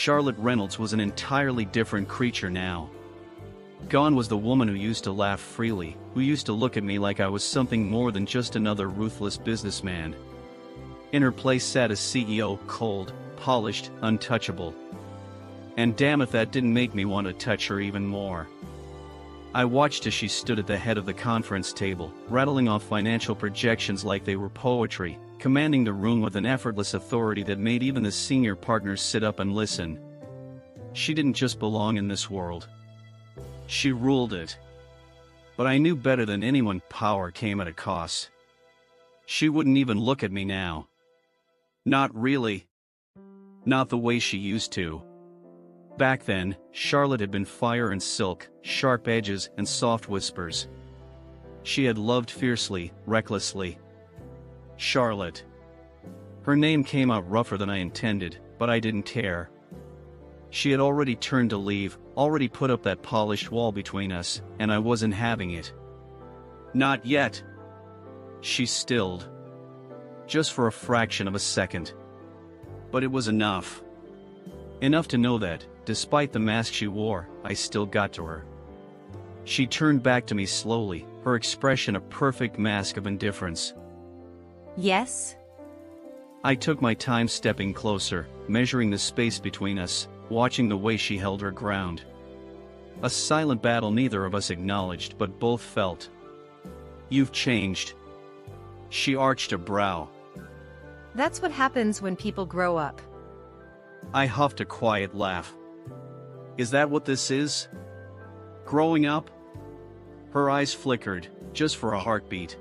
Charlotte Reynolds was an entirely different creature now. Gone was the woman who used to laugh freely, who used to look at me like I was something more than just another ruthless businessman. In her place sat a CEO, cold, polished, untouchable. And damn if that didn't make me want to touch her even more. I watched as she stood at the head of the conference table, rattling off financial projections like they were poetry, commanding the room with an effortless authority that made even the senior partners sit up and listen. She didn't just belong in this world. She ruled it. But I knew better than anyone power came at a cost. She wouldn't even look at me now. Not really. Not the way she used to. Back then, Charlotte had been fire and silk, sharp edges and soft whispers. She had loved fiercely, recklessly. Charlotte. Her name came out rougher than I intended, but I didn't care. She had already turned to leave, already put up that polished wall between us, and I wasn't having it. Not yet. She stilled. Just for a fraction of a second. But it was enough. Enough to know that, despite the mask she wore, I still got to her. She turned back to me slowly, her expression a perfect mask of indifference. Yes? I took my time stepping closer, measuring the space between us, watching the way she held her ground. A silent battle neither of us acknowledged but both felt. You've changed. She arched a brow. That's what happens when people grow up. I huffed a quiet laugh. Is that what this is? Growing up? Her eyes flickered, just for a heartbeat.